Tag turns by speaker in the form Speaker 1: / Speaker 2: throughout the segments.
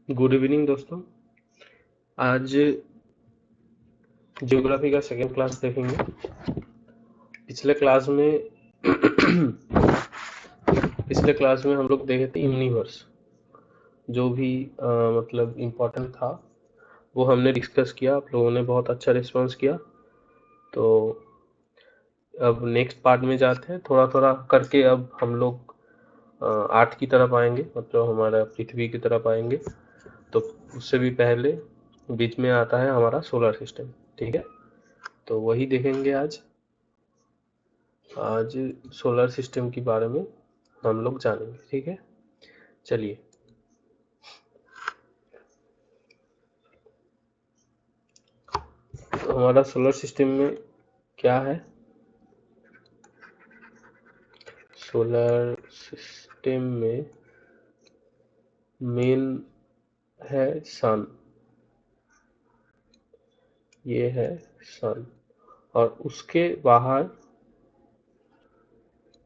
Speaker 1: Good evening दोस्तों। आज geography का सेकेंड क्लास देखेंगे। पिछले क्लास में पिछले क्लास में हम लोग देखे थे यूनिवर्स। जो भी मतलब इम्पोर्टेंट था वो हमने डिस्कस किया। आप लोगों ने बहुत अच्छा रिस्पांस किया। तो अब नेक्स्ट पार्ट में जाते हैं। थोड़ा थोड़ा करके अब हम लोग आर्थ की तरफ आएंगे, मतलब हमारा पृथ्वी की तरफ आएंगे। तो उससे भी पहले बीच में आता है हमारा सोलर सिस्टम। ठीक है, तो वही देखेंगे आज। आज सोलर सिस्टम के बारे में हम लोग जानेंगे। ठीक है, चलिए। तो हमारा सोलर सिस्टम में क्या है? सोलर सिस्टम में मेन है सन। ये है सन, और उसके बाहर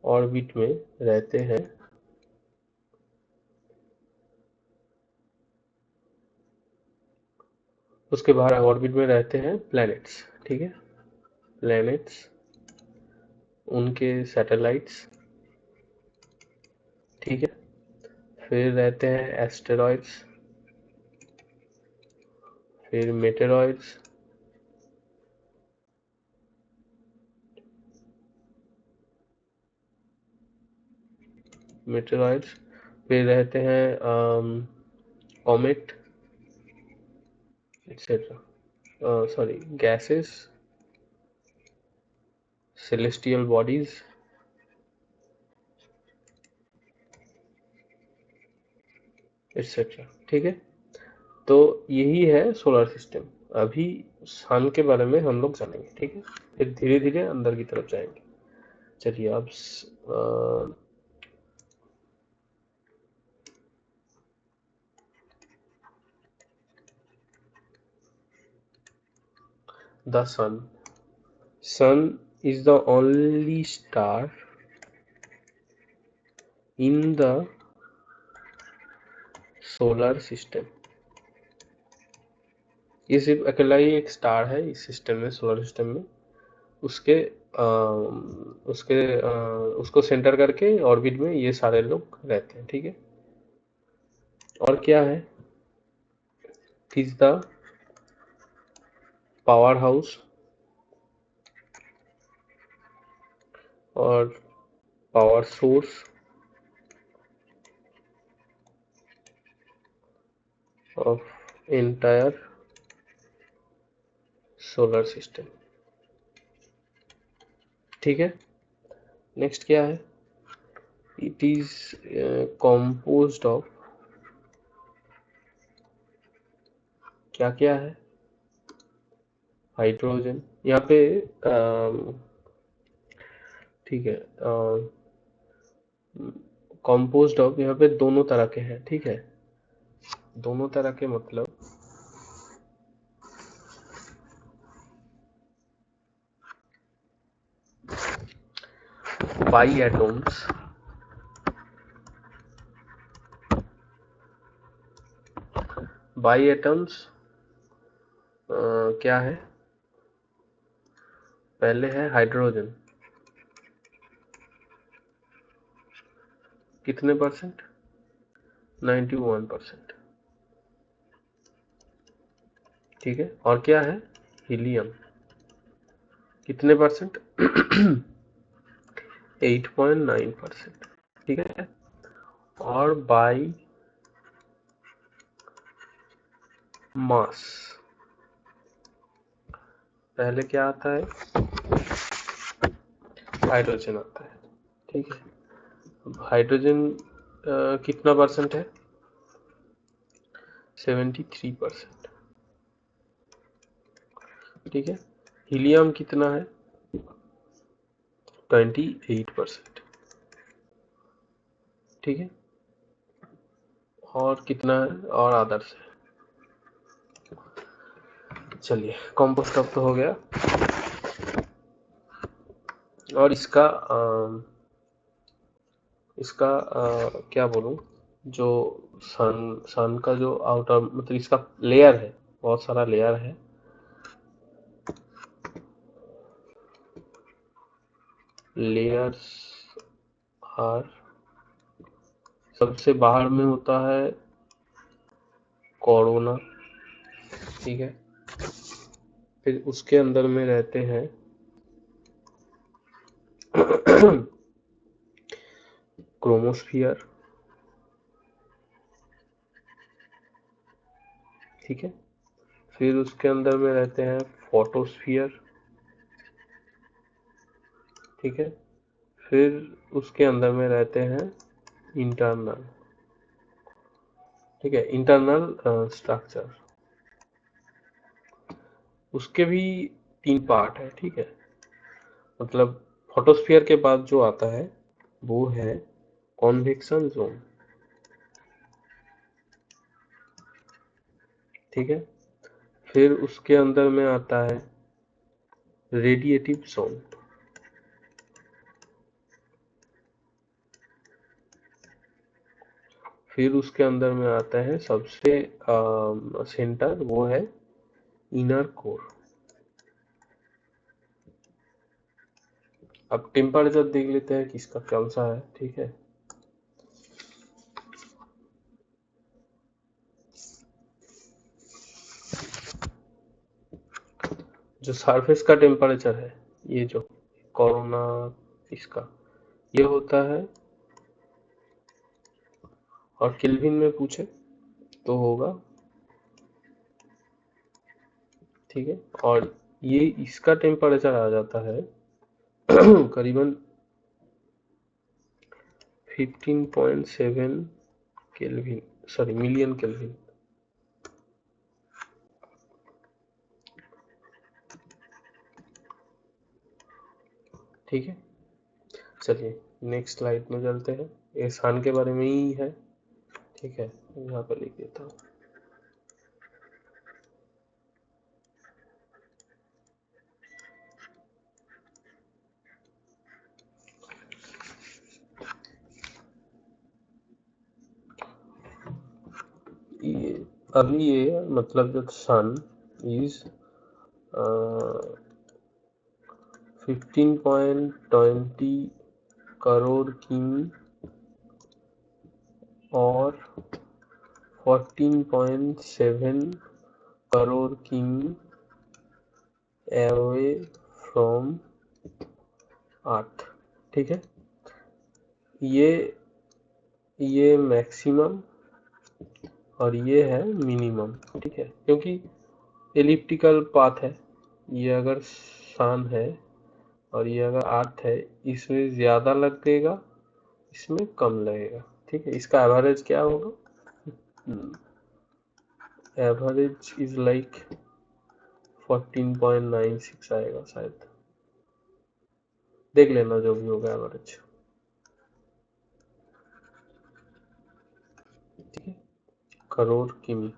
Speaker 1: ऑर्बिट में रहते हैं उसके बाहर ऑर्बिट में रहते हैं प्लैनेट्स। ठीक है, प्लैनेट्स, उनके सैटेलाइट्स। ठीक है, फिर रहते हैं एस्टेरॉइड्स, फिर मेटेरॉइड्स, मेटेरॉइड्स फिर रहते हैं comet etcetera, sorry, gases, celestial bodies etcetera. ठीक है, तो यही है सोलर सिस्टम। अभी सन के बारे में हम लोग जानेंगे। ठीक है, फिर धीरे धीरे अंदर की तरफ जाएंगे। चलिए अब the sun. Sun is the only star in the solar system. ये सिर्फ अकेला ही एक स्टार है इस सिस्टम में, सोलर सिस्टम में। उसके आ, उसके उसको सेंटर करके ऑर्बिट में ये सारे लोग रहते हैं। ठीक है, और क्या है? इज द पावर हाउस और power source of entire solar system. ठीक है, नेक्स्ट क्या है? इट इज composed ऑफ क्या क्या है? हाइड्रोजन यहाँ पे। ठीक है, composed ऑफ यहाँ पे दोनों तरह के हैं। ठीक है, दोनों तरह के मतलब बाई एटम्स, बाई एटम्स क्या है? पहले है हाइड्रोजन। कितने परसेंट? 91%। ठीक है, और क्या है? हीलियम। कितने परसेंट? 8.9%। ठीक है, और बाई मास पहले क्या आता है? हाइड्रोजन आता है। ठीक है, अब हाइड्रोजन कितना परसेंट है? 73%। ठीक है, हीलियम कितना है? 28%। ठीक है, और कितना है? और आदर्श है। चलिए, कॉम्पोस्ट ऑफ तो हो गया। और इसका क्या बोलूं, जो सन का जो आउटर मतलब इसका लेयर है, बहुत सारा लेयर है। लेयर्स आर, सबसे बाहर में होता है कोरोना, ठीक है। फिर उसके अंदर में रहते हैं क्रोमोस्फियर, ठीक है। फिर उसके अंदर में रहते हैं फोटोस्फियर, ठीक है। फिर उसके अंदर में रहते हैं इंटरनल, ठीक है, इंटरनल स्ट्रक्चर। उसके भी 3 पार्ट है, ठीक है। मतलब फोटोस्फियर के बाद जो आता है वो है कॉन्वेक्शन जोन, ठीक है। फिर उसके अंदर में आता है रेडिएटिव जोन, फिर उसके अंदर में आता है सबसे सेंटर, वो है इनर कोर। अब टेम्परेचर देख लेते हैं किसका कौन सा है, ठीक है। जो सरफेस का टेम्परेचर है, ये जो कोरोना इसका, ये होता है, और केल्विन में पूछे तो होगा, ठीक है। और ये इसका टेम्परेचर आ जाता है करीबन 15.7 केल्विन, सॉरी मिलियन केल्विन, ठीक है। चलिए नेक्स्ट स्लाइड में चलते हैं, ये सन के बारे में ही है, ठीक है। यहाँ पर लिख देता हूँ। ये अभी ये मतलब जो सन इज 15.20 करोड़ किमी और 14.7 करोड़ किमी अवे फ्रॉम अर्थ, ठीक है। ये ये मैक्सिमम और ये है मिनिमम, ठीक है, क्योंकि एलिप्टिकल पाथ है। ये अगर सन है और ये अगर अर्थ है, इसमें ज्यादा लगेगा, इसमें कम लगेगा, ठीक है। इसका एवरेज क्या होगा? एवरेज इज लाइक 14.96 आएगा शायद, देख लेना जो भी होगा एवरेज, ठीक है। करोड़ किमी।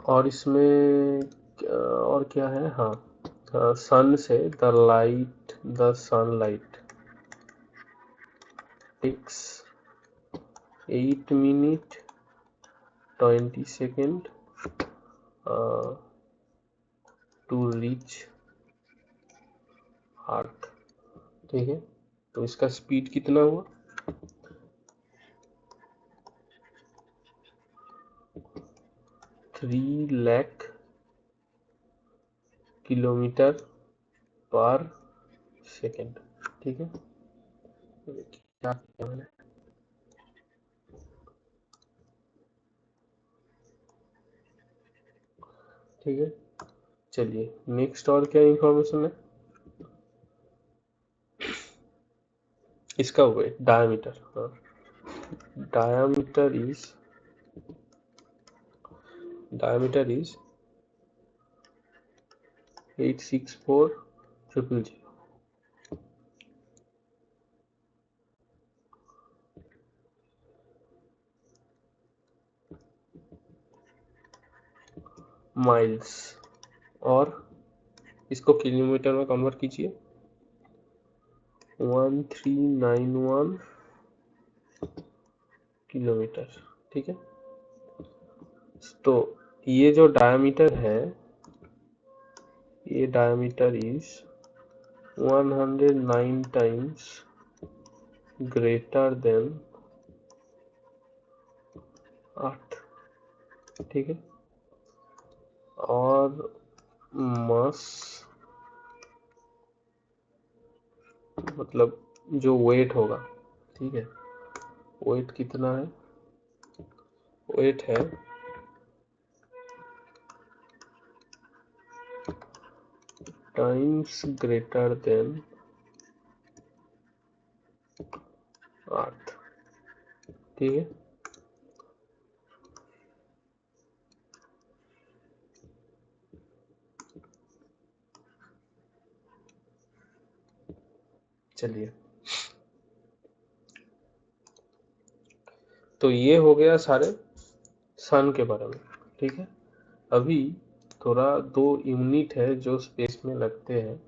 Speaker 1: और इसमें और क्या है, हाँ, सन से the sunlight takes 8 minute 20 second to reach earth, ठीक है। तो इसका स्पीड कितना हुआ? 3 लाख किलोमीटर पर सेकेंड, ठीक है। क्या किया मैंने, ठीक है। चलिए नेक्स्ट और क्या इंफॉर्मेशन है, इसका हुआ डायमीटर, हाँ। Diameter is diameter is 864,000 miles, और इसको किलोमीटर में कन्वर्ट कीजिए, 1391 किलोमीटर। ठीक है, तो ये जो डायमीटर है, ये diameter is 109 times greater than 8। ठीक है, और मास मतलब जो वेट होगा, ठीक है, वेट कितना है, वेट है 10 ग्रेटर देन 8। ठीक है, चलिए, तो ये हो गया सारे सन के बारे में। ठीक है, अभी थोड़ा दो यूनिट है जो स्पेस में लगते हैं।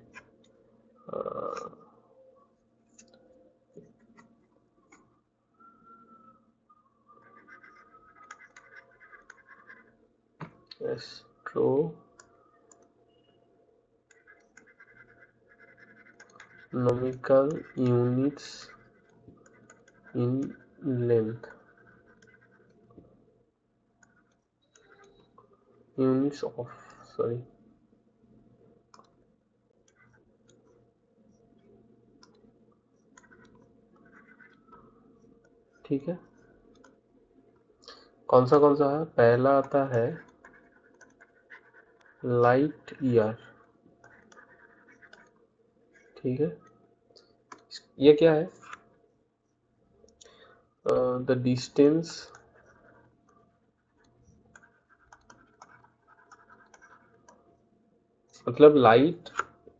Speaker 1: Astronomical units in length, units of, sorry, ठीक है, कौन सा है, पहला आता है लाइट ईयर। ठीक है, ये क्या है, द डिस्टेंस मतलब लाइट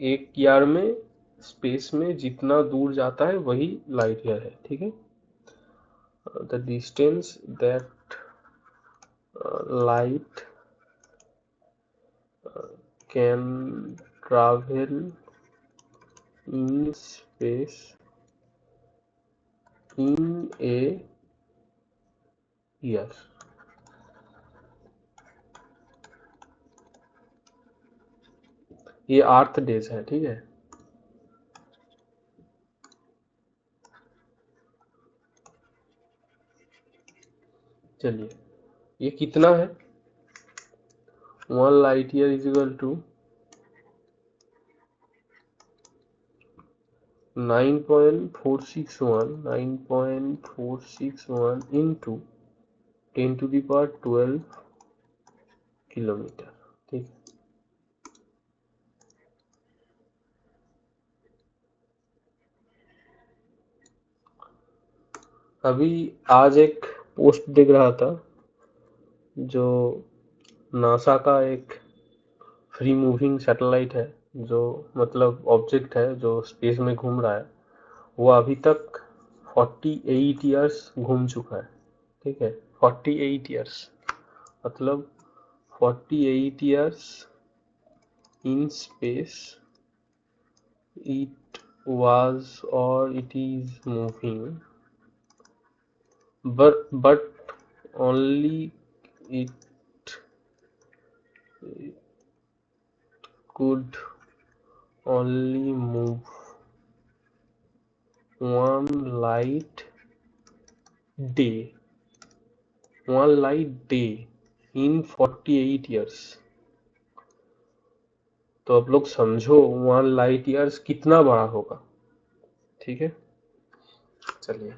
Speaker 1: एक ईयर में स्पेस में जितना दूर जाता है वही लाइट ईयर है। ठीक है, the distance that light can travel in space in a year. ये 8 डेज है। ठीक है, चलिए, ये कितना है, 1 light year is equal to 9.461 into 10⁻12 kilometre. ठीक है, अभी आज एक पोस्ट देख रहा था, जो नासा का एक फ्री मूविंग सैटेलाइट है, जो मतलब ऑब्जेक्ट है जो स्पेस में घूम रहा है, वो अभी तक 48 ईयर्स घूम चुका है। ठीक है, 48 ईयर्स मतलब 48 years in space it was or it is moving, but only it could only move one light day in 48 years। तो आप लोग समझो 1 लाइट ईयर्स कितना बड़ा होगा। ठीक है, चलिए,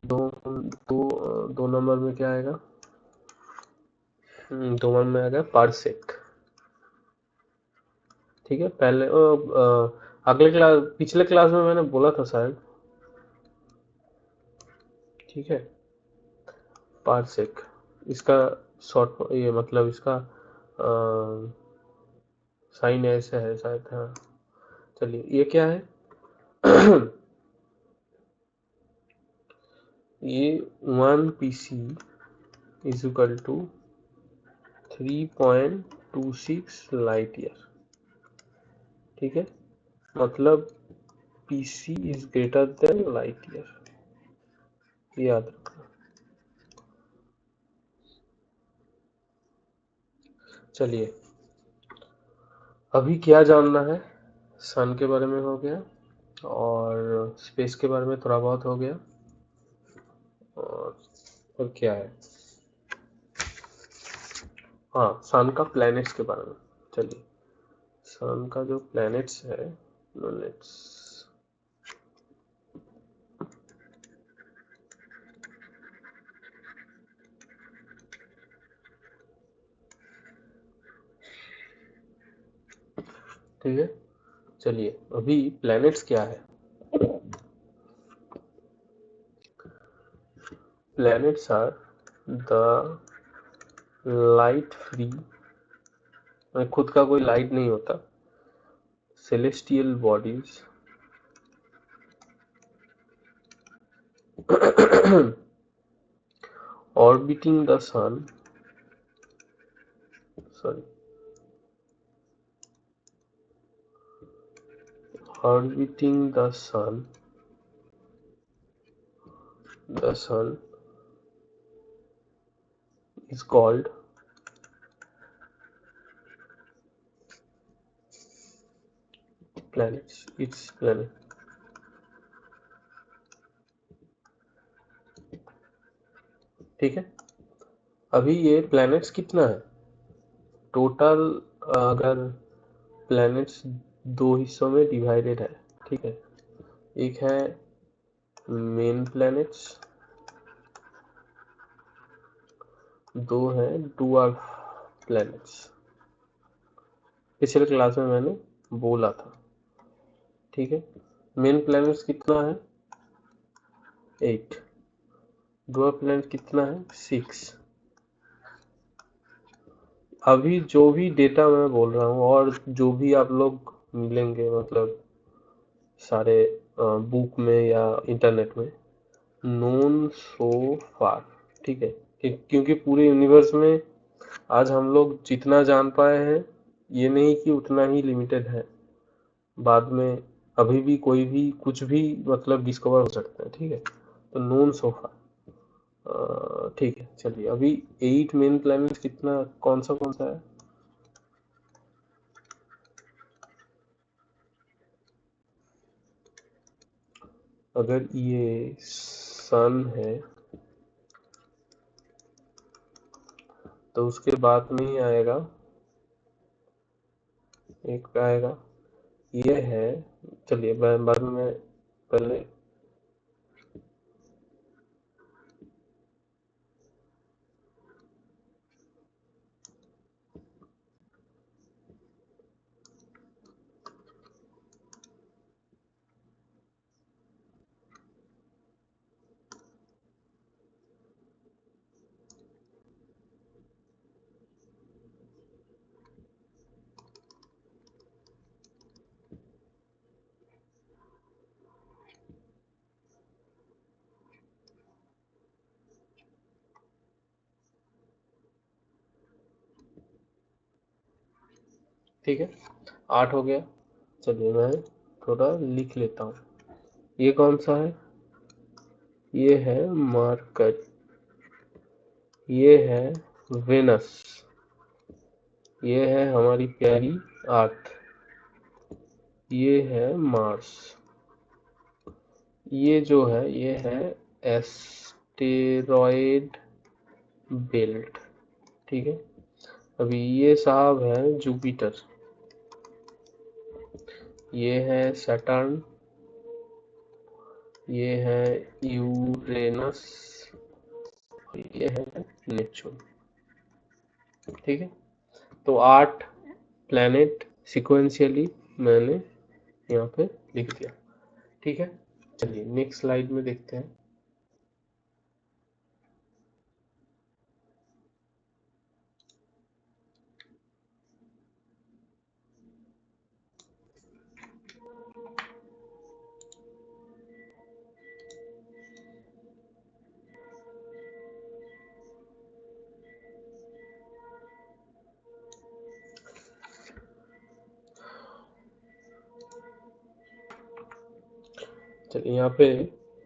Speaker 1: दो दो दो नंबर में क्या आएगा, 2 नंबर में आएगा पारसेक। ठीक है, पहले अगले क्लास, पिछले क्लास में मैंने बोला था शायद। ठीक है, पारसेक, इसका शॉर्ट, ये मतलब इसका साइन ऐसे है शायद। हाँ, चलिए, ये क्या है ये 1 PC is equal to 3.26 light year. ठीक है, मतलब PC is greater than light year. याद रखना। चलिए, अभी क्या जानना है? सन के बारे में हो गया और स्पेस के बारे में थोड़ा बहुत हो गया, और क्या है, हाँ, सन का प्लैनेट्स के बारे में। चलिए, सन का जो प्लैनेट्स है, प्लैनेट्स, ठीक है। चलिए, अभी प्लैनेट्स क्या है? Planets are the light free, खुद का कोई लाइट नहीं होता, celestial bodies orbiting the sun, sorry, orbiting the sun is called planets. It's planet. ठीक है। अभी ये प्लैनेट्स कितना है टोटल? अगर प्लैनेट्स दो हिस्सों में डिवाइडेड है, ठीक है। एक है मेन प्लैनेट्स, दो है डूअर्फ प्लैनेट्स। पिछले क्लास में मैंने बोला था, ठीक है। मेन प्लैनेट्स कितना है? 8। डूअर्फ प्लैनेट कितना है? 6। अभी जो भी डेटा मैं बोल रहा हूँ और जो भी आप लोग मिलेंगे, मतलब सारे बुक में या इंटरनेट में, नोन सो फार, ठीक है। क्योंकि पूरे यूनिवर्स में आज हम लोग जितना जान पाए हैं, ये नहीं कि उतना ही लिमिटेड है। बाद में अभी भी कोई भी कुछ भी मतलब डिस्कवर हो सकता है, ठीक है। तो नोन सो फार, ठीक है। चलिए, अभी 8 मेन प्लैनेट कितना, कौन सा है? अगर ये सन है तो उसके बाद में ही आएगा, एक पे आएगा, ये है। चलिए, बाद में मैं पहले, ठीक है, 8 हो गया। चलिए, मैं थोड़ा लिख लेता हूँ। ये कौन सा है? ये है मरकरी, ये है वेनस, ये है हमारी प्यारी अर्थ, ये है मार्स, ये जो है ये है एस्टेरॉयड बेल्ट, ठीक है। अभी ये साहब है जुपिटर, ये है सैटर्न, ये है यूरेनस, ये है नेपच्यून, ठीक है। तो 8 प्लैनेट सिक्वेंशियली मैंने यहाँ पे लिख दिया, ठीक है। चलिए, नेक्स्ट स्लाइड में देखते हैं। चलिए, यहाँ पे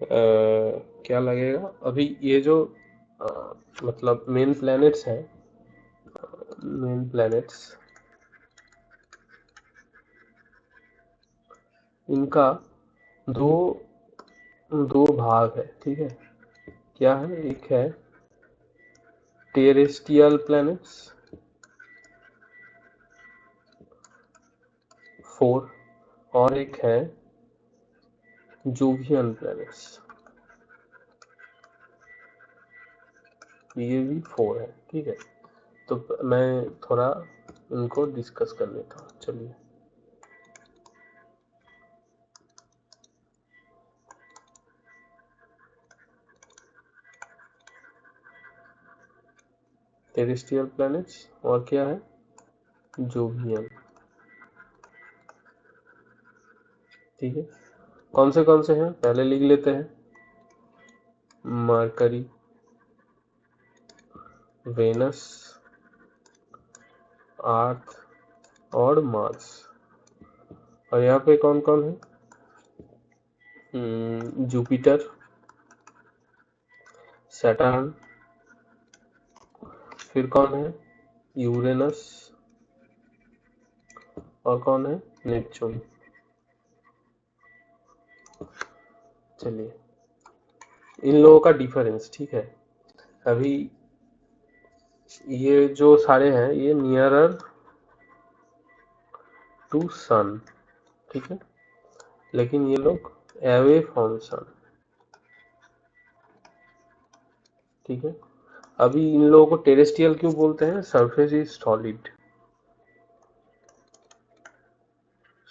Speaker 1: क्या लगेगा अभी ये जो मतलब मेन प्लैनेट्स हैं, मेन प्लैनेट्स, इनका दो दो भाग है, ठीक है। क्या है, एक है टेरेस्ट्रियल प्लैनेट्स 4, और एक है जोवियन प्लैनेट्स, ये भी 4 है, ठीक है। तो मैं थोड़ा इनको डिस्कस कर लेता हूँ, चलिए। टेरेस्ट्रियल प्लैनेट्स और क्या है, जोवियन, ठीक है। कौन से हैं पहले लिख लेते हैं। मरकरी, वेनस, अर्थ और मार्स। और यहाँ पे कौन कौन है, जुपिटर, सैटर्न, फिर कौन है, यूरेनस, और कौन है, नेपच्यून। चलिए, इन लोगों का डिफरेंस, ठीक है। अभी ये जो सारे हैं ये नियरर टू सन, ठीक है, लेकिन ये लोग अवे फ्रॉम सन, ठीक है। अभी इन लोगों को टेरेस्ट्रियल क्यों बोलते हैं, सरफेस इज सॉलिड,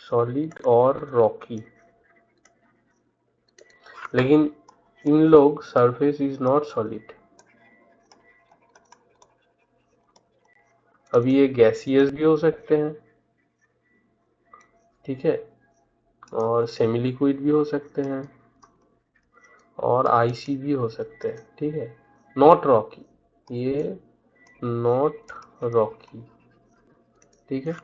Speaker 1: सॉलिड और रॉकी, लेकिन इन लोग सरफेस इज नॉट सॉलिड। अभी ये गैसियस भी हो सकते हैं, ठीक है, और सेमी लिक्विड भी हो सकते हैं, और आईसी भी हो सकते हैं, ठीक है। नॉट रॉकी, ये नॉट रॉकी, ठीक है।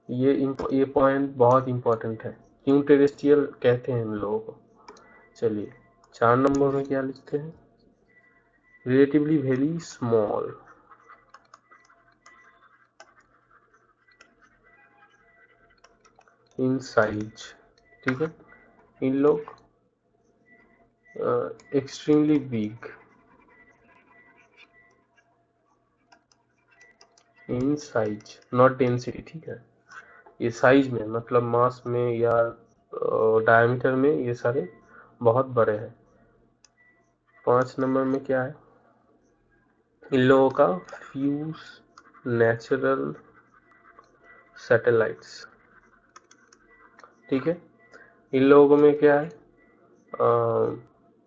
Speaker 1: ये पॉइंट बहुत इंपॉर्टेंट है, क्यों टेरेस्ट्रियल कहते हैं इन लोगों को। चलिए, 4 नंबर में क्या लिखते हैं, relatively very small, in size, ठीक है। इन लोग extremely big in size, not density, ठीक है। ये साइज में मतलब मास में या डायमीटर में ये सारे बहुत बड़े हैं। 5 नंबर में क्या है, इन लोगों का फ्यूज नेचुरल सैटेलाइट्स, ठीक है। इन लोगों में क्या है,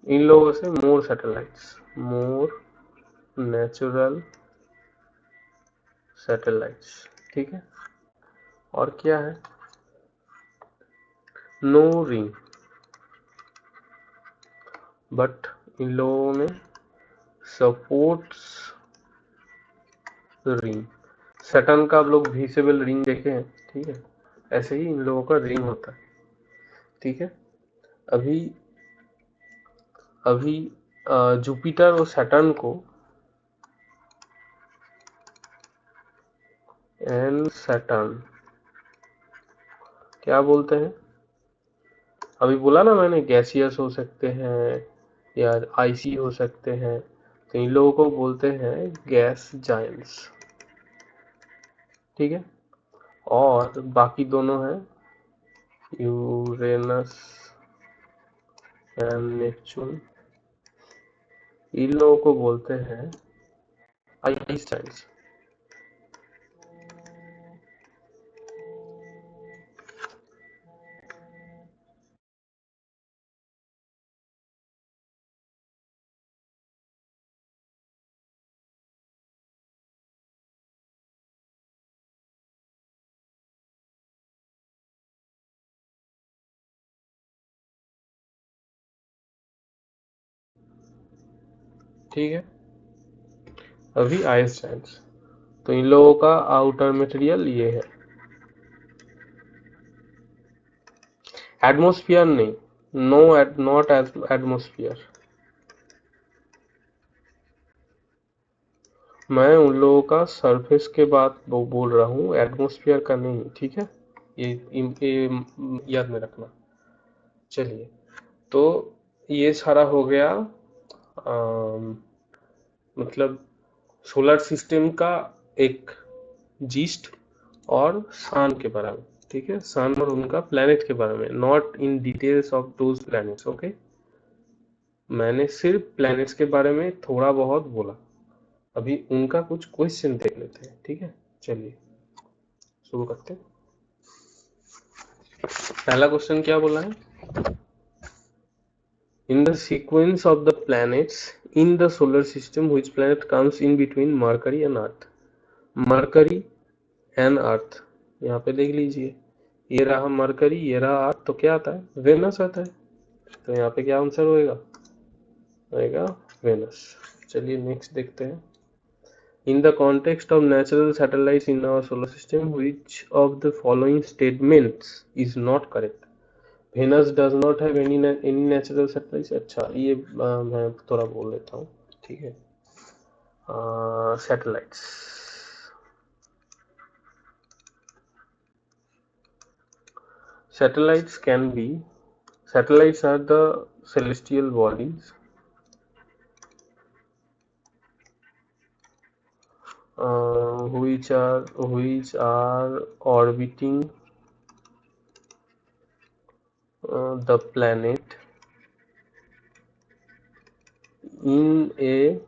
Speaker 1: इन लोगों से मोर सैटेलाइट्स, मोर नेचुरल सैटेलाइट्स, ठीक है। और क्या है, नो रिंग, बट इन लोगों में सपोर्ट्स रिंग। सैटर्न का आप लोग विजिबल रिंग देखे हैं, ठीक है, ऐसे ही इन लोगों का रिंग होता है, ठीक है। अभी अभी जुपिटर और सैटर्न को एंड सैटर्न क्या बोलते हैं, अभी बोला ना मैंने, गैसियस हो सकते हैं या आईसी हो सकते हैं, तो इन लोगों को बोलते हैं गैस जायंट्स, ठीक है। और बाकी दोनों हैं यूरेनस एंड नेपच्यून, इन लोगों को बोलते हैं आइंस्टाइन्स, ठीक है। अभी आइंस्टाइन्स, तो इन लोगों का आउटर मटेरियल ये है, एटमॉस्फेयर नहीं, नॉट एज एटमोस्फियर। मैं उन लोगों का सरफेस के बात वो बोल रहा हूँ, एटमोस्फियर का नहीं, ठीक है। ये याद में रखना। चलिए, तो ये सारा हो गया मतलब सोलर सिस्टम का एक जीस्ट और सन के बारे में, ठीक है। सन और उनका प्लैनेट के बारे में, not in details of those planets, okay. मैंने सिर्फ प्लैनेट्स के बारे में थोड़ा बहुत बोला। अभी उनका कुछ क्वेश्चन देख लेते हैं, ठीक है। चलिए शुरू करते हैं। पहला क्वेश्चन क्या बोला है? In the sequence of the planets in the solar system, which planet comes in between Mercury and Earth? Mercury and Earth, यहाँ पे देख लीजिए, ये रहा मरकरी, ये रहा अर्थ, तो क्या आता है? वेनस आता है। तो यहाँ पे क्या आंसर होएगा? होएगा वेनस। चलिए नेक्स्ट देखते हैं। In the context of natural satellites in our solar system, which of the following statements is not correct? Venus does not have any natural satellites। अच्छा, ये मैं थोड़ा बोल लेता हूँ, ठीक है। Satellites, satellites can be, satellites are the celestial bodies which are orbiting the planet in a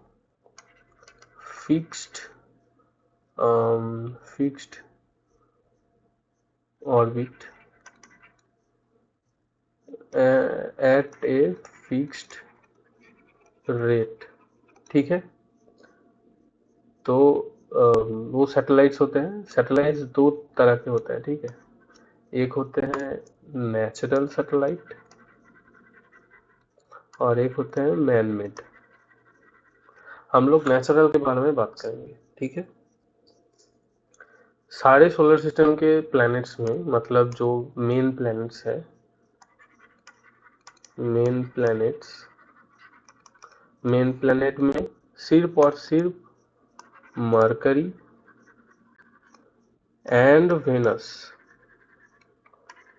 Speaker 1: fixed orbit at a fixed rate, ठीक है। तो वो सैटेलाइट्स होते हैं। सैटेलाइट्स दो तरह के होते हैं, ठीक है। एक होते हैं नेचुरल सैटेलाइट और एक होते हैं मैन मेड। हम लोग नेचुरल के बारे में बात करेंगे, ठीक है। सारे सोलर सिस्टम के प्लैनेट्स में, मतलब जो मेन प्लैनेट्स है, मेन प्लैनेट में सिर्फ और सिर्फ Mercury and Venus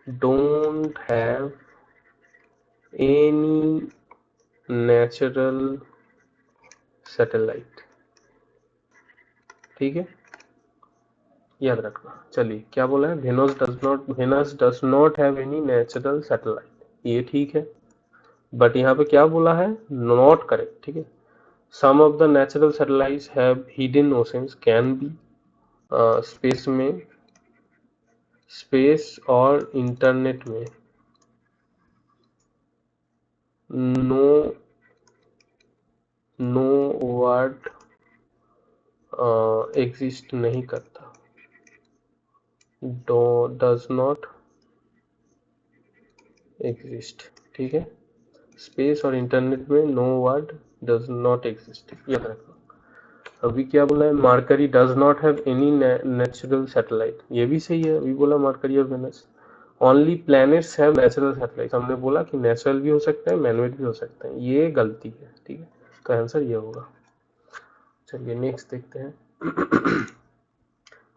Speaker 1: don't have any natural satellite, ठीक है, याद रखना। चलिए क्या बोला है? Venus does not have any natural satellite, ये ठीक है। बट यहाँ पे क्या बोला है? नॉट करेक्ट, ठीक है। Some of the natural satellites have hidden oceans, can be. Space में, स्पेस और इंटरनेट में नो नो वर्ड एग्जिस्ट नहीं करता, डज नॉट एग्जिस्ट, ठीक है। स्पेस और इंटरनेट में no word does not exist, याद रखना। अभी क्या बोला है? Mercury does not have any natural satellite, ये भी सही है। अभी बोला मरकरी और Venus. Only planets have natural satellite, हमने बोला कि नेचुरल भी हो सकता है, मैनमेड भी हो सकता है, ये गलती है, ठीक है। तो आंसर ये होगा। चलिए नेक्स्ट देखते हैं।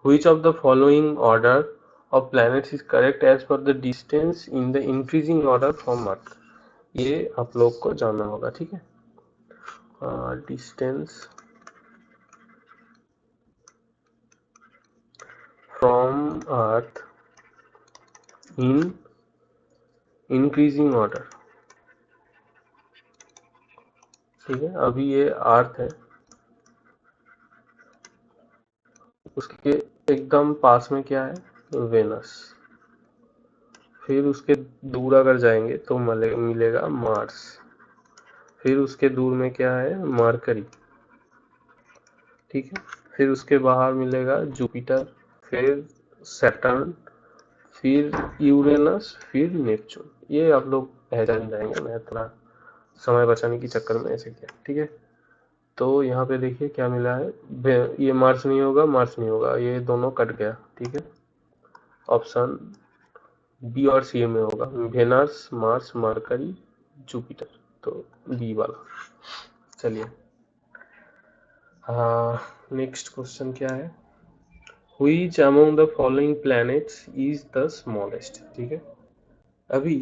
Speaker 1: Which of the following order of planets is correct as per the distance in the increasing order from Earth? ये आप लोग को जानना होगा, ठीक है। Distance from earth in increasing order, ठीक है। अभी ये अर्थ है, उसके एकदम पास में क्या है? वेनस। फिर उसके दूर अगर जाएंगे तो मिलेगा मार्स। फिर उसके दूर में क्या है? मरकरी, ठीक है। फिर उसके बाहर मिलेगा जुपिटर, फिर सैटर्न, फिर यूरेनस, फिर नेपच्यून। ये आप लोग पहचान जाएंगे, मैं थोड़ा समय बचाने के चक्कर में ऐसे किया, ठीक है। तो यहाँ पे देखिए क्या मिला है। ये मार्स नहीं होगा, मार्स नहीं होगा, ये दोनों कट गया, ठीक है। ऑप्शन बी और सी में होगा, वेनस, मार्स, मरकरी, जुपिटर, तो बी वाला। चलिए, नेक्स्ट क्वेश्चन क्या है, Which among the following planets is the smallest? ठीक है, अभी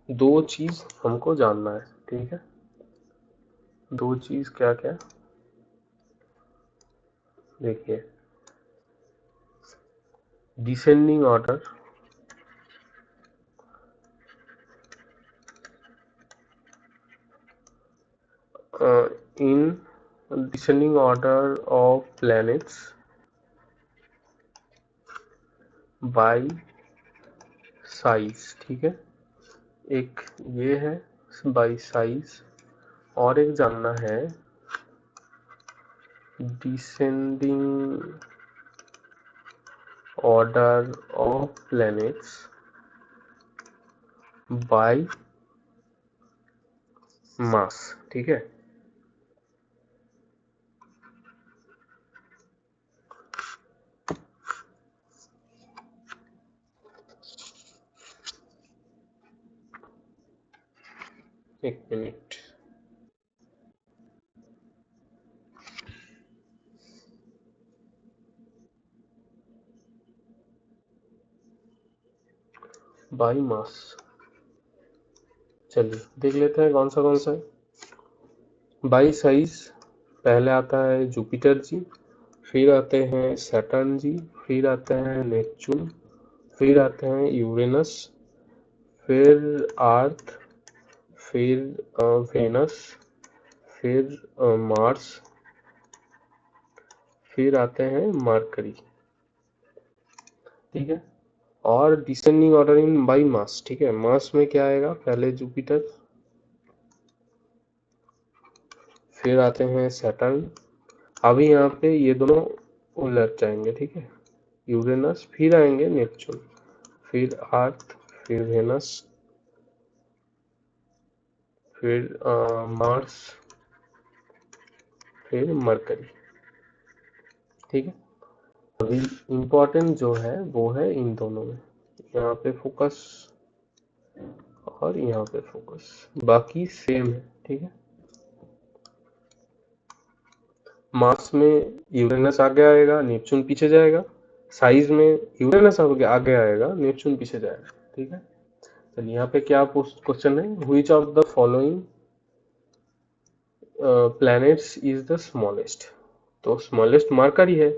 Speaker 1: दो चीज हमको जानना है, ठीक है, दो चीज क्या क्या, देखिए, descending order in descending order of planets bye size, ठीक है, एक ये है बाय साइज, और एक जानना है descending order of planets by mass, ठीक है। एक मिनट, बाई मास, चलिए देख लेते हैं कौन सा है। बाई साइज पहले आता है जुपिटर जी, फिर आते हैं सैटर्न जी, फिर आते हैं नेपच्यून, फिर आते हैं यूरेनस, फिर अर्थ, फिर वेनस, फिर मार्स, फिर आते हैं मरकरी, ठीक है। और descending order in by mass, ठीक है, मास में क्या आएगा, पहले जुपिटर, फिर आते हैं सैटर्न, अभी यहाँ पे ये दोनों उलट जाएंगे, ठीक है, यूरेनस, फिर आएंगे नेपच्यून, फिर अर्थ, फिर वेनस, फिर मार्स, फिर मरकरी, ठीक है। अभी इम्पोर्टेंट जो है वो है इन दोनों में, यहाँ पे फोकस और यहाँ पे फोकस, बाकी सेम है, ठीक है। मास में यूरेनस आगे आएगा, नेपच्यून पीछे जाएगा, साइज में यूरेनस आगे आएगा, नेपच्यून पीछे जाएगा, ठीक है। चलिए यहाँ पे क्या क्वेश्चन है, which of the following planets is the smallest, तो स्मॉलेस्ट मरकरी है,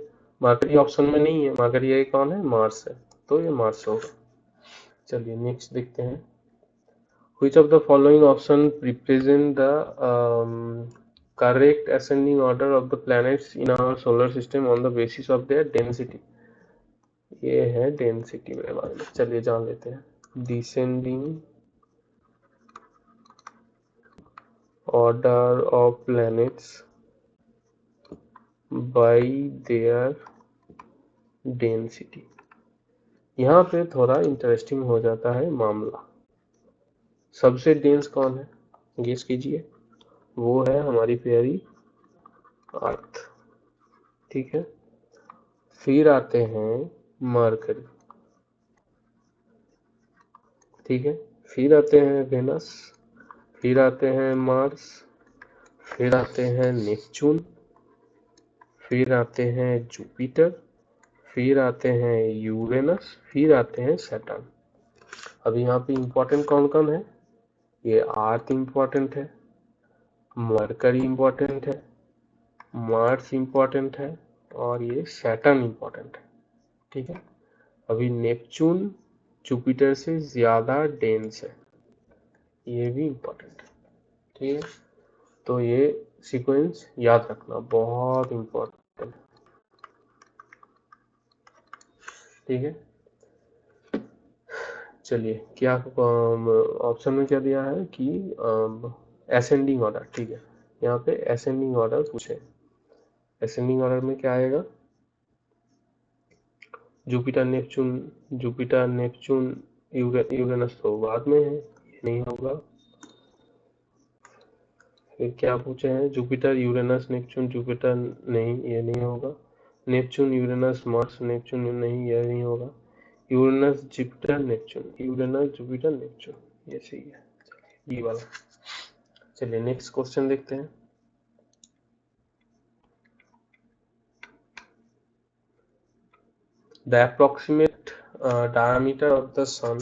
Speaker 1: मरकरी ऑप्शन में नहीं है, मरकरी ये कौन है, मार्स है, तो ये मार्स होगा। चलिए नेक्स्ट देखते हैं, which of the following option represent the correct ascending order of the planets in our solar system on the basis of their density, ये है डेंसिटी में बारे में, चलिए जान लेते हैं। Descending order of planets bye there density, यहाँ पे थोड़ा इंटरेस्टिंग हो जाता है मामला। सबसे डेंस कौन है, गेस कीजिए, वो है हमारी प्यारी अर्थ, ठीक है। फिर आते हैं मरकरी, ठीक है, फिर आते हैं वेनस, फिर आते हैं मार्स, फिर आते हैं नेपच्यून, फिर आते हैं जुपिटर, फिर आते हैं यूरेनस, फिर आते हैं सैटर्न। अब यहाँ पे इंपॉर्टेंट कौन कौन है, ये अर्थ इंपॉर्टेंट है, मरकरी इंपॉर्टेंट है, मार्स इंपॉर्टेंट है, और ये सैटर्न इंपॉर्टेंट है, ठीक है। अभी नेपच्यून जुपिटर से ज्यादा डेंस है, ये भी इंपॉर्टेंट है, ठीक है। तो ये सीक्वेंस याद रखना बहुत इंपॉर्टेंट है, ठीक है। चलिए क्या ऑप्शन में क्या दिया है कि असेंडिंग ऑर्डर, ठीक है, यहाँ पे असेंडिंग ऑर्डर पूछे, असेंडिंग ऑर्डर में क्या आएगा, Jupiter Neptune, Jupiter Neptune Uranus तो बाद में है, ये नहीं होगा। फिर क्या पूछे हैं, जुपिटर यूरेनस नेपच्यून जुपिटर, नहीं ये नहीं होगा। नेपच्यून, यूरेनस, मार्स, नेपच्यून नहीं, यह नहीं होगा। Uranus, Jupiter, Neptune, Uranus, Jupiter, Neptune, ये सही है, ये वाला। चलिए नेक्स्ट क्वेश्चन देखते हैं। The approximate diameter of the sun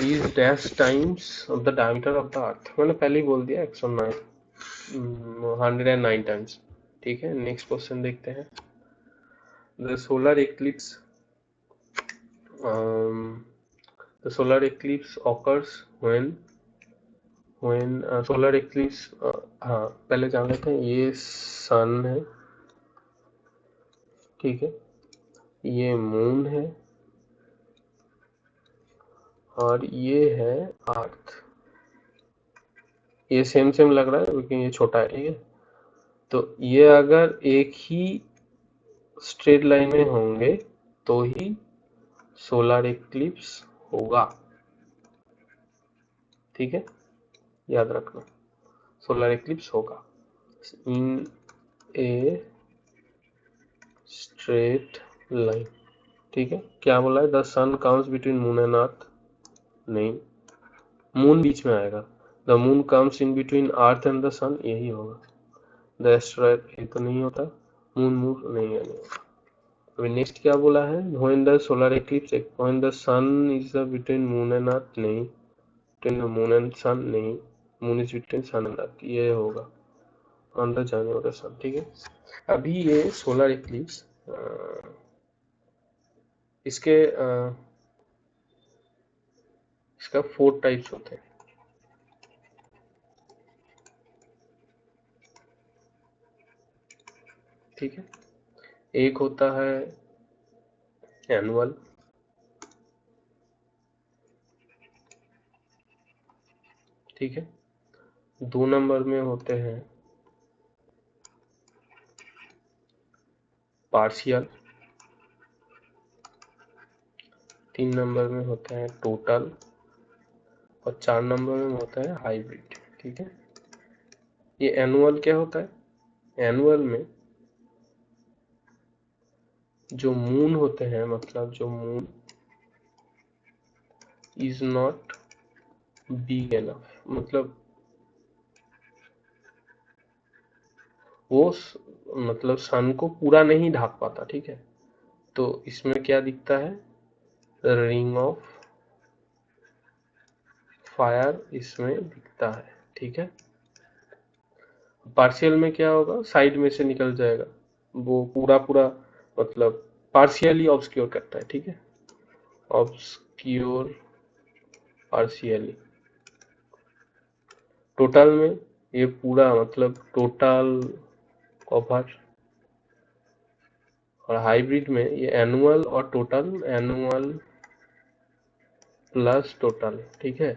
Speaker 1: is dash times of the diameter of the earth। मैंने पहले ही बोल दिया 109 टाइम्स। ठीक है, नेक्स्ट क्वेश्चन देखते हैं। The solar eclipse occurs when solar eclipse हाँ पहले जान लेते हैं। ये सन है, ठीक है, ये मून है और ये है अर्थ। ये सेम सेम लग रहा है लेकिन ये छोटा है, ठीक है। तो ये अगर एक ही स्ट्रेट लाइन में होंगे तो ही सोलर एक्लिप्स होगा, ठीक है, याद रखना, सोलर एक्लिप्स होगा इन ए स्ट्रेट लाइन। ठीक है, क्या बोला है? The sun comes between moon and earth, नहीं, मून बीच में आएगा। The moon comes in between earth and the sun, यही होगा। द एस्ट्रॉयड, ये तो नहीं होता। मून मूव नहीं है, नहीं। अभी नेक्स्ट क्या बोला है? When the solar eclipse, when the sun is between moon and earth, नहीं। Between the moon and sun, नहीं। Moon is between sun and earth, ये होगा on the journey of the sun. ठीक है, अभी ये सोलर एक्लिप्स इसके इसका 4 टाइप्स होते हैं। ठीक है, एक होता है एनुअल, ठीक है, 2 नंबर में होते हैं पार्शियल, 3 नंबर में होता है टोटल और 4 नंबर में होता है हाइब्रिड। ठीक है, ये एनुअल क्या होता है? एनुअल में जो मून होते हैं, मतलब जो moon is not big enough, मतलब वो मतलब सन को पूरा नहीं ढाक पाता। ठीक है, तो इसमें क्या दिखता है? रिंग ऑफ फायर इसमें दिखता है। ठीक है, पार्शियल में क्या होगा? साइड में से निकल जाएगा, वो पूरा पूरा मतलब पार्शियली ऑब्सक्योर करता है। ठीक है, ऑब्सक्योर पार्शियली। टोटल में ये पूरा मतलब टोटल कवर, और हाइब्रिड में ये एनुअल और टोटल, एनुअल प्लस टोटल। ठीक है,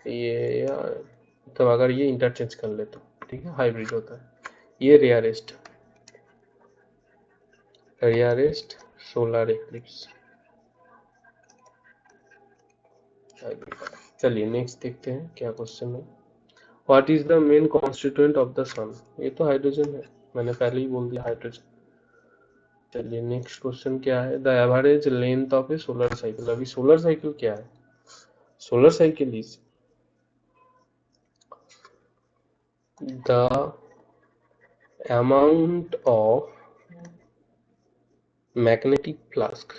Speaker 1: ये मतलब अगर ये इंटरचेंज कर ले तो ठीक है, हाइब्रिड होता है। ये रेयरेस्ट सोलर एक्लिप्स हाइब्रिड। चलिए नेक्स्ट देखते हैं क्या क्वेश्चन है। What is the main constituent of the sun? ये तो हाइड्रोजन है, मैंने पहले ही बोल दिया हाइड्रोजन। चलिए नेक्स्ट क्वेश्चन क्या है? The average length of A solar cycle. अभी सोलर साइकिल क्या है? Solar cycle is the amount of magnetic flux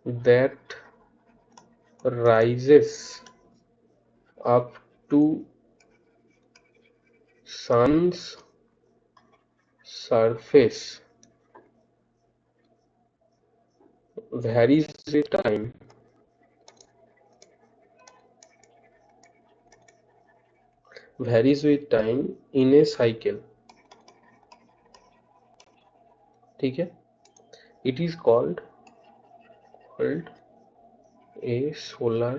Speaker 1: that rises up to sun's surface varies with time in a cycle। ठीक है, it is called a solar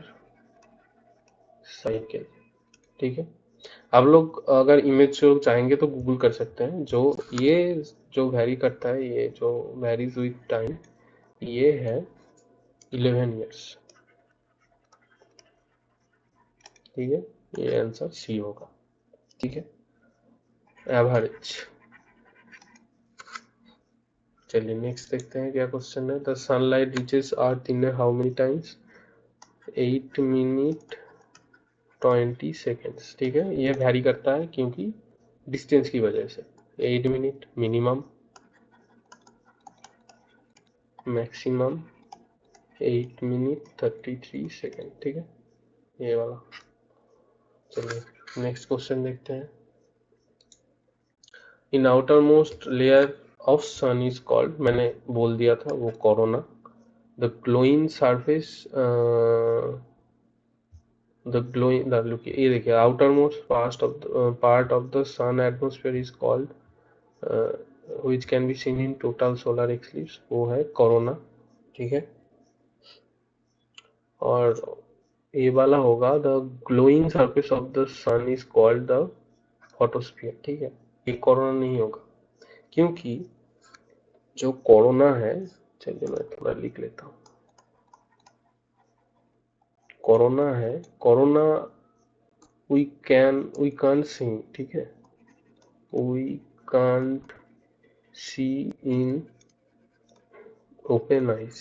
Speaker 1: cycle। ठीक है, आप लोग अगर इमेज जो चाहेंगे तो गूगल कर सकते हैं। जो ये जो वैरी करता है, ये जो वैरीज विथ टाइम, ये है 11 ईयर्स। ठीक है, ये आंसर सी होगा। ठीक है, एवरेज। चलिए नेक्स्ट देखते हैं क्या क्वेश्चन है। The sunlight reaches earth in how many times? 8 minute 20 seconds. ठीक है, ये वैरी करता है क्योंकि डिस्टेंस की वजह से। 8 minute minimum, maximum 8 minute 33 second. ठीक है, ये वाला। चलिए नेक्स्ट क्वेश्चन देखते हैं। In outer most layer of sun is called, मैंने बोल दिया था वो corona. The glowing surface, the glowing, look ये देखिए, outer most part of the sun atmosphere is called which can be seen in total solar eclipse, वो है corona. ठीक है, और ये वाला होगा the glowing surface of the sun is called the photosphere. ठीक है, ये कोरोना नहीं होगा क्योंकि जो कोरोना है, चलिए मैं थोड़ा लिख लेता हूँ। कोरोना है, कोरोना वी कांट सी। ठीक है, we can't see in open eyes,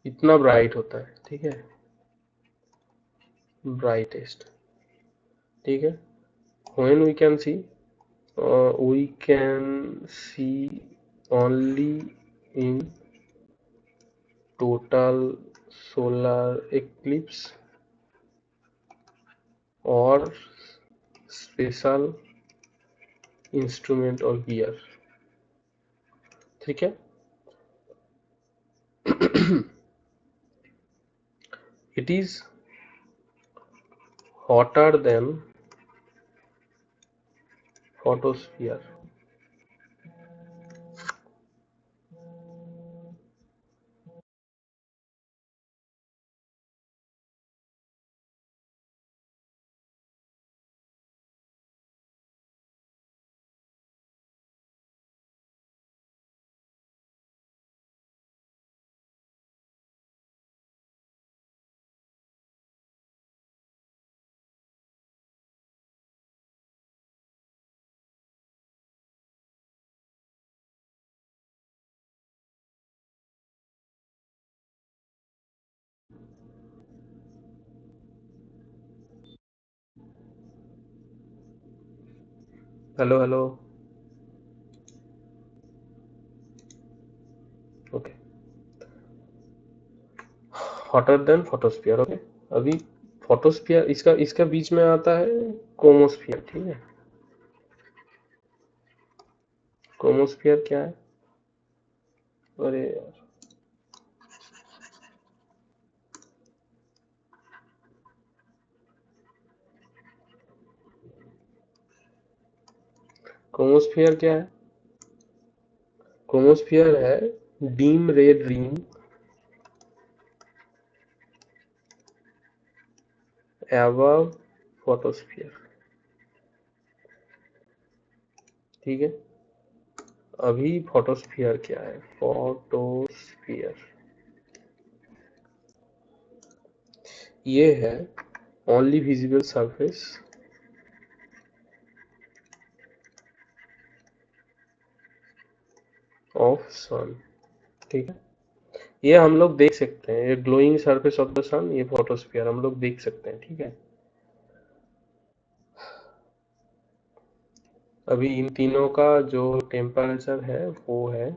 Speaker 1: इतना ब्राइट होता है। ठीक है, ब्राइटेस्ट। ठीक है, when we can see only in total solar eclipse or special instrument or gear। ठीक है, it is hotter than photosphere। Hello hello, okay, hotter then photosphere. Okay, अभी फोटोस्फियर इसका इसका बीच में आता है क्रोमोस्फियर। ठीक है, क्रोमोस्फियर क्या है? अरे यार, क्रोमोस्फियर क्या है? क्रोमोस्फियर है dim red ring above photosphere. ठीक है, अभी फोटोस्फियर क्या है? फोटोस्फियर ये है only visible surface of sun. ठीक है, ये हम लोग देख सकते हैं, ये glowing surface of the sun, ये फोटोस्फियर हम लोग देख सकते हैं। ठीक है, अभी इन तीनों का जो टेम्परेचर है वो है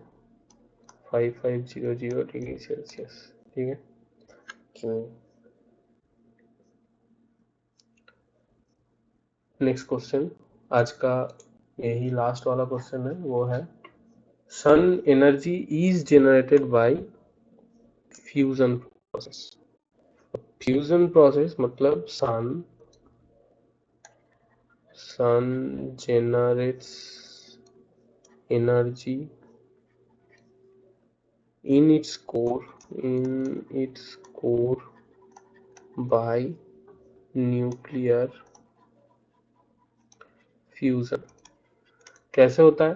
Speaker 1: 5500 डिग्री सेल्सियस। ठीक है, नेक्स्ट क्वेश्चन आज का यही लास्ट वाला क्वेश्चन है, वो है sun energy is generated by fusion process. Fusion process मतलब sun generates energy in its core by nuclear fusion. कैसे होता है?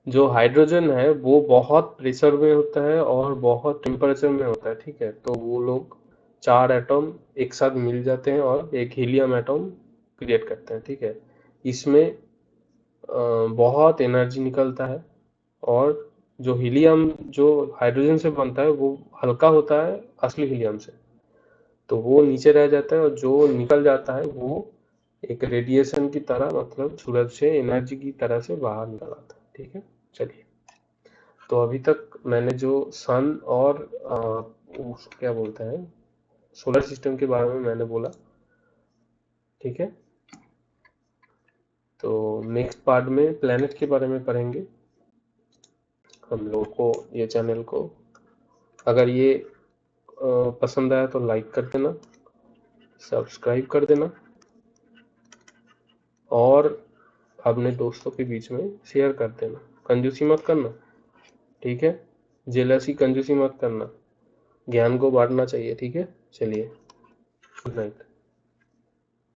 Speaker 1: जो हाइड्रोजन है वो बहुत प्रेशर में होता है और बहुत टेम्परेचर में होता है, ठीक है। तो वो लोग 4 एटम एक साथ मिल जाते हैं और एक हीलियम एटम क्रिएट करते हैं, ठीक है। इसमें बहुत एनर्जी निकलता है, और जो हीलियम जो हाइड्रोजन से बनता है वो हल्का होता है असली हीलियम से, तो वो नीचे रह जाता है, और जो निकल जाता है वो एक रेडिएशन की तरह, मतलब सूरज से एनर्जी की तरह से बाहर निकल आता है, ठीक है। चलिए, तो अभी तक मैंने जो सन और क्या बोलते हैं सोलर सिस्टम के बारे में मैंने बोला, ठीक है। तो नेक्स्ट पार्ट में प्लेनेट के बारे में पढ़ेंगे हम लोगों को। ये चैनल को अगर ये पसंद आया तो लाइक कर देना, सब्सक्राइब कर देना, और अपने दोस्तों के बीच में शेयर कर देना। कंजूसी मत करना, ठीक है। जेलसी कंजूसी मत करना, ज्ञान को बांटना चाहिए, ठीक है। चलिए, गुड नाइट।